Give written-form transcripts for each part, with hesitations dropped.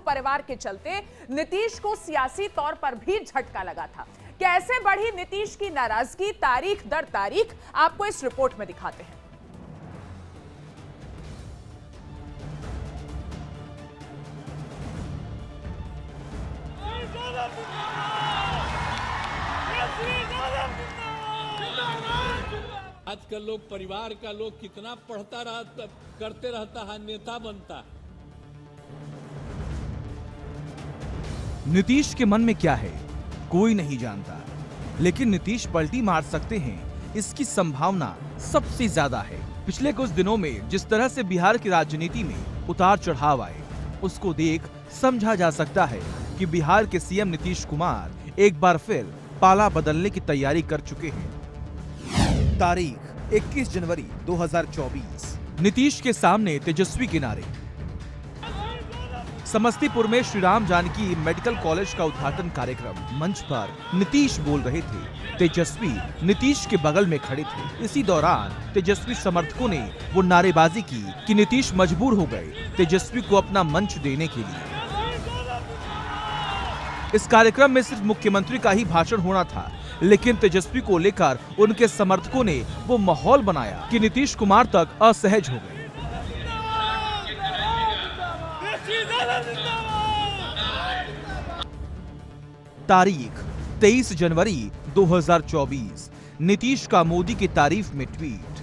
परिवार के चलते नीतीश को सियासी तौर पर भी झटका लगा था। कैसे बढ़ी नीतीश की नाराजगी, तारीख दर तारीख आपको इस रिपोर्ट में दिखाते हैं। आजकल लोग परिवार का लोग कितना पढ़ता रहता, करते रहता है, नेता बनता है। नीतीश के मन में क्या है कोई नहीं जानता, लेकिन नीतीश पलटी मार सकते हैं इसकी संभावना सबसे ज्यादा है। पिछले कुछ दिनों में जिस तरह से बिहार की राजनीति में उतार चढ़ाव आए, उसको देख समझा जा सकता है कि बिहार के सीएम नीतीश कुमार एक बार फिर पाला बदलने की तैयारी कर चुके हैं। तारीख 21 जनवरी 2024। नीतीश के सामने तेजस्वी के नारे। समस्तीपुर में श्री राम जानकी मेडिकल कॉलेज का उद्घाटन कार्यक्रम। मंच पर नीतीश बोल रहे थे, तेजस्वी नीतीश के बगल में खड़े थे। इसी दौरान तेजस्वी समर्थकों ने वो नारेबाजी की कि नीतीश मजबूर हो गए तेजस्वी को अपना मंच देने के लिए। इस कार्यक्रम में सिर्फ मुख्यमंत्री का ही भाषण होना था, लेकिन तेजस्वी को लेकर उनके समर्थकों ने वो माहौल बनाया कि नीतीश कुमार तक असहज हो गए। तारीख 23 जनवरी 2024। नीतीश का मोदी की तारीफ में ट्वीट।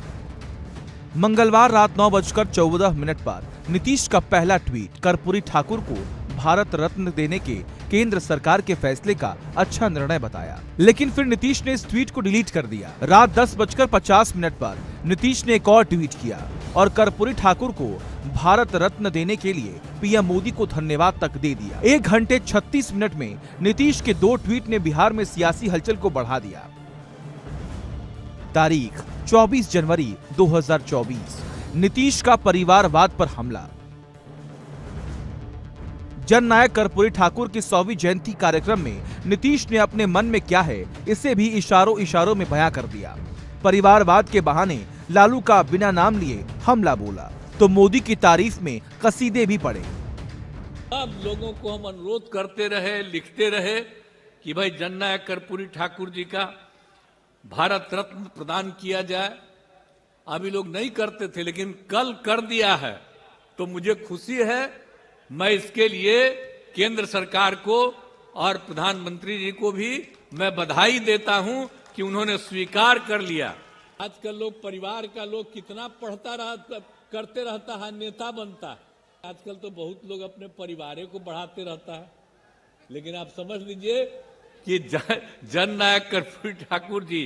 मंगलवार रात 9:14 पर नीतीश का पहला ट्वीट कर्पूरी ठाकुर को भारत रत्न देने के केंद्र सरकार के फैसले का अच्छा निर्णय बताया, लेकिन फिर नीतीश ने इस ट्वीट को डिलीट कर दिया। रात 10:50 पर नीतीश ने एक और ट्वीट किया और कर्पूरी ठाकुर को भारत रत्न देने के लिए पीएम मोदी को धन्यवाद तक दे दिया। 1 घंटे 36 मिनट में नीतीश के 2 ट्वीट ने बिहार में सियासी हलचल को बढ़ा दिया। तारीख 24 जनवरी 2024। नीतीश का परिवारवाद पर हमला। जननायक कर्पूरी ठाकुर की 100वीं जयंती कार्यक्रम में नीतीश ने अपने मन में क्या है इसे भी इशारों इशारों में बयां कर दिया। परिवारवाद के बहाने लालू का बिना नाम लिए हमला बोला तो मोदी की तारीफ में कसीदे भी पढ़े। अब लोगों को हम अनुरोध करते रहे, लिखते रहे कि भाई जननायक कर्पूरी ठाकुर जी का भारत रत्न प्रदान किया जाए। अभी लोग नहीं करते थे, लेकिन कल कर दिया है तो मुझे खुशी है। मैं इसके लिए केंद्र सरकार को और प्रधानमंत्री जी को भी मैं बधाई देता हूं कि उन्होंने स्वीकार कर लिया। आजकल लोग परिवार का लोग कितना पढ़ता रहता, करते रहता है, नेता बनता है। आजकल तो बहुत लोग अपने परिवार को बढ़ाते रहता है, लेकिन आप समझ लीजिए कि जननायक कर्पूरी ठाकुर जी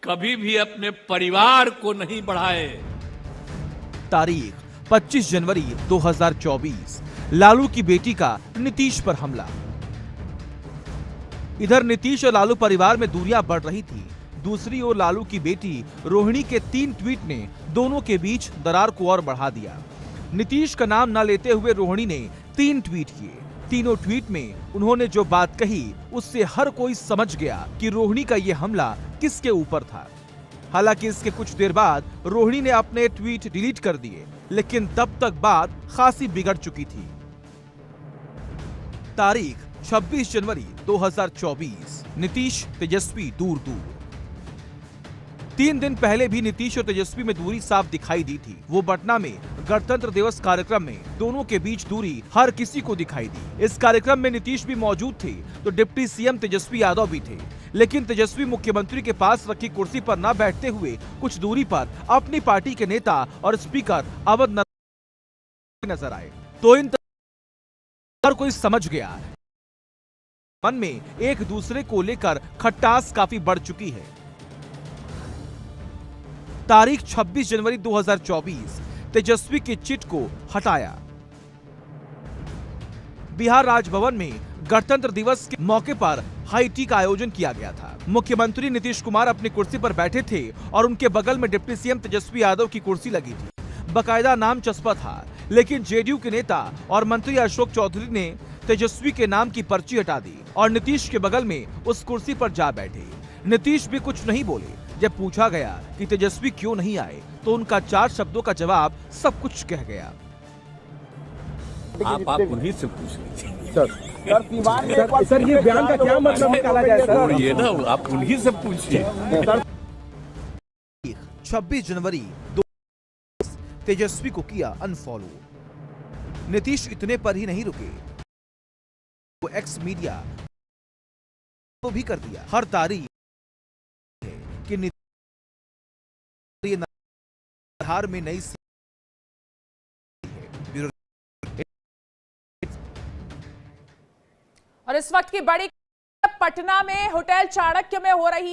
कभी भी अपने परिवार को नहीं बढ़ाए। तारीख 25 जनवरी 2024। लालू की बेटी का नीतीश पर हमला। इधर नीतीश और लालू परिवार में दूरियां बढ़ रही थी, दूसरी ओर लालू की बेटी रोहिणी के 3 ट्वीट ने दोनों के बीच दरार को और बढ़ा दिया। नीतीश का नाम न लेते हुए रोहिणी ने 3 ट्वीट किए। तीनों ट्वीट में उन्होंने जो बात कही उससे हर कोई समझ गया कि रोहिणी का यह हमला किसके ऊपर था। हालांकि इसके कुछ देर बाद रोहिणी ने अपने ट्वीट डिलीट कर दिए, लेकिन तब तक बात खासी बिगड़ चुकी थी। तारीख 26 जनवरी 2024। नीतीश तेजस्वी दूर दूर। 3 दिन पहले भी नीतीश और तेजस्वी में दूरी साफ दिखाई दी थी। वो पटना में गणतंत्र दिवस कार्यक्रम में दोनों के बीच दूरी हर किसी को दिखाई दी। इस कार्यक्रम में नीतीश भी मौजूद थे तो डिप्टी सीएम तेजस्वी यादव भी थे, लेकिन तेजस्वी मुख्यमंत्री के पास रखी कुर्सी पर न बैठते हुए कुछ दूरी पर अपनी पार्टी के नेता और स्पीकर अवध नजर आए। तो इन हर कोई समझ गया मन में एक दूसरे को लेकर खटास काफी बढ़ चुकी है। तारीख 26 जनवरी 2024। तेजस्वी की चिट को हटाया। बिहार राजभवन में गणतंत्र दिवस के मौके पर हाई टी का आयोजन किया गया था। मुख्यमंत्री नीतीश कुमार अपनी कुर्सी पर बैठे थे और उनके बगल में डिप्टी सीएम तेजस्वी यादव की कुर्सी लगी थी। बकायदा नाम चस्पा था, लेकिन जेडीयू के नेता और मंत्री अशोक चौधरी ने तेजस्वी के नाम की पर्ची हटा दी और नीतीश के बगल में उस कुर्सी पर जा बैठे। नीतीश भी कुछ नहीं बोले। जब पूछा गया कि तेजस्वी क्यों नहीं आए तो उनका 4 शब्दों का जवाब सब कुछ कह गया। आप उन्हीं से पूछ लीजिए सर ये बयान का क्या मतलब निकाला जाए सर? ये ना आप उन्हीं से पूछिए। 26 जनवरी 2022 तेजस्वी को किया अनफॉलो। नीतीश इतने पर ही नहीं रुके, वो एक्स मीडिया को भी कर दिया। हर तारीख है कि नीतीश बिहार में नई और इस वक्त की बड़ी पटना में होटल चाणक्य में हो रही